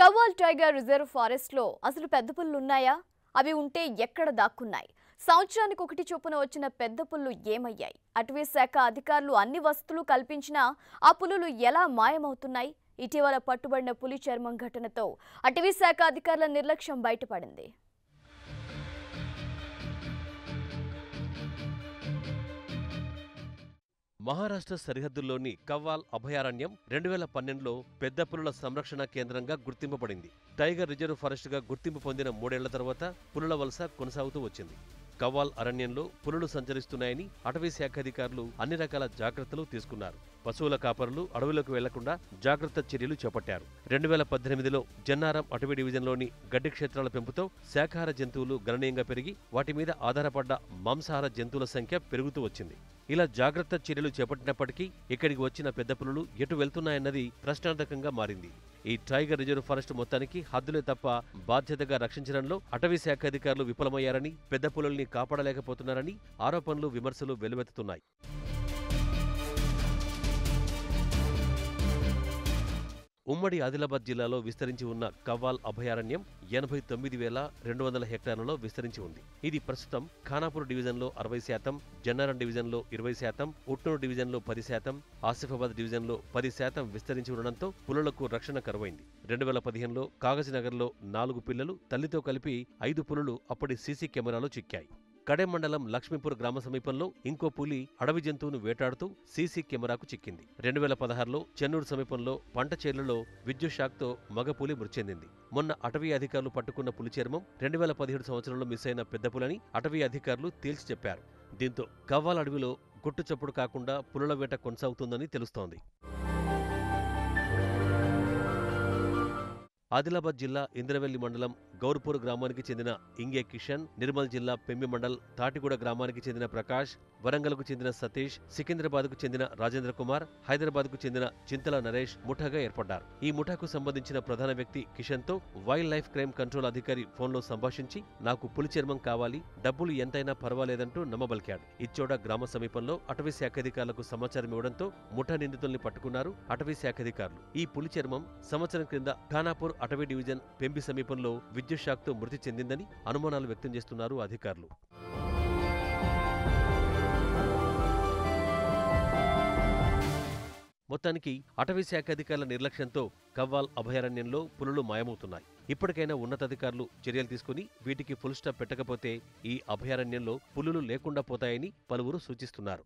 Kawal tiger reserve forest లో అసలు పెద్ద పులులు ఉన్నాయా? అవి ఉంటే ఎక్కడ దాక్కున్నాయి? సంవత్సరానికి ఒకటి చొప్పున వచ్చిన పెద్ద పులులు ఏమయ్యాయి? అటవీ శాఖ అధికారులు అన్ని వసతులు కల్పించినా ఆ పులులు ఎలా మాయమవుతున్నాయి? ఇటీవల పట్టుబడిన పులి చర్మం ఘటనతో అటవీ శాఖ అధికారుల నిర్లక్ష్యం బయటపడింది. మహారాష్ట్ర సరిహద్దుల్లోని కవ్వాల్ అభయారణ్యం 2012లో పెద్ద పులుల సంరక్షణ కేంద్రంగా గుర్తింపబడింది. టైగర్ రిజర్వ్ ఫారెస్ట్గా గుర్తింపు పొందిన 3 ఏళ్ల తర్వాత పులుల వలస కొనసాగుతూ వచ్చింది. కవ్వాల్ అరణ్యంలో పులులు సంచరిస్తున్నాయని అటవీ శాఖ అధికారులు అన్ని రకాల జాగ్రత్తలు తీసుకున్నారు. పశువుల కాపరులు అడవిలోకి వెళ్లకుండా జాగ్రత్త చర్యలు చేపట్టారు. 2018లో జన్నారం అటవీ డివిజన్లోని గడ్డి క్షేత్రాల పెంపుతో శాకాహార జంతువులు గణనీయంగా పెరిగి వాటి మీద ఆధారపడ్డ మాంసాహార జంతువుల సంఖ్య పెరుగుతూ వచ్చింది. ఇలా జాగ్రత్త చర్యలు చేపట్టినప్పటికీ ఇక్కడికి వచ్చిన పెద్ద పులులు ఎటు వెళ్తున్నాయన్నది ప్రశ్నార్థకంగా మారింది. ఈ టైగర్ రిజర్వ్ ఫారెస్ట్ మొత్తానికి హద్దులే తప్ప బాధ్యతగా రక్షించడంలో అటవీ శాఖ అధికారులు విఫలమయ్యారని, పెద్ద పులుల్ని కాపాడలేకపోతున్నారని ఆరోపణలు, విమర్శలు వెల్లువెత్తుతున్నాయి. ఉమ్మడి ఆదిలాబాద్ జిల్లాలో విస్తరించి ఉన్న కవ్వాల్ అభయారణ్యం 89,200 హెక్టార్లలో విస్తరించి ఉంది. ఇది ప్రస్తుతం ఖానాపూర్ డివిజన్లో 60%, జన్నారం డివిజన్లో 20%, ఉట్నూరు డివిజన్లో 10%, ఆసిఫాబాద్ డివిజన్లో 10% విస్తరించి ఉండడంతో పులులకు రక్షణ కరువైంది. 2015లో కాగజ్నగర్లో 4 పిల్లలు, తల్లితో కలిపి 5 పులులు అప్పటి సీసీ కెమెరాలో చిక్కాయి. కడెం మండలం లక్ష్మీపూర్ గ్రామ సమీపంలో ఇంకో పులి అడవి జంతువును వేటాడుతూ సీసీ కెమెరాకు చిక్కింది. 2016లో చెన్నూరు సమీపంలో పంట చేర్లలో విద్యుత్ షాక్తో మగ పులి మృతి చెందింది. మొన్న అటవీ అధికారులు పట్టుకున్న పులి చర్మం 2017 సంవత్సరంలో మిస్ అయిన పెద్ద పులని అటవీ అధికారులు తేల్చి చెప్పారు. దీంతో కవ్వాల్ అడవిలో గుట్టు చప్పుడు కాకుండా పులుల వేట కొనసాగుతుందని తెలుస్తోంది. ఆదిలాబాద్ జిల్లా ఇంద్రవెల్లి మండలం గౌర్పూర్ గ్రామానికి చెందిన ఇంగే కిషన్, నిర్మల్ జిల్లా పెమ్మి మండల్ తాటిగూడ గ్రామానికి చెందిన ప్రకాష్, వరంగల్కు చెందిన సతీష్, సికింద్రాబాద్కు చెందిన రాజేంద్ర కుమార్, హైదరాబాద్కు చెందిన చింతల నరేష్ ముఠాగా ఏర్పడ్డారు. ఈ ముఠాకు సంబంధించిన ప్రధాన వ్యక్తి కిషన్తో వైల్డ్ లైఫ్ క్రైమ్ కంట్రోల్ అధికారి ఫోన్లో సంభాషించి నాకు పులి చర్మం కావాలి, డబ్బులు ఎంతైనా పర్వాలేదంటూ నమ్మబలికాడు. ఇచ్చోడ గ్రామ సమీపంలో అటవీ శాఖ అధికారులకు సమాచారం ఇవ్వడంతో ముఠా నిందితుల్ని పట్టుకున్నారు అటవీ శాఖ అధికారులు. ఈ పులి చర్మం సంవత్సరం క్రింద ఖానాపూర్ అటవీ డివిజన్ పెంబి సమీపంలో విద్యుత్ షాక్తో మృతి చెందిందని అనుమానాలు వ్యక్తం చేస్తున్నారు అధికారులు. మొత్తానికి అటవీ శాఖ అధికారుల నిర్లక్ష్యంతో కవ్వాల్ అభయారణ్యంలో పులులు మాయమవుతున్నాయి. ఇప్పటికైనా ఉన్నతాధికారులు చర్యలు తీసుకుని వీటికి ఫుల్ స్టాప్ పెట్టకపోతే ఈ అభయారణ్యంలో పులులు లేకుండా పోతాయని పలువురు సూచిస్తున్నారు.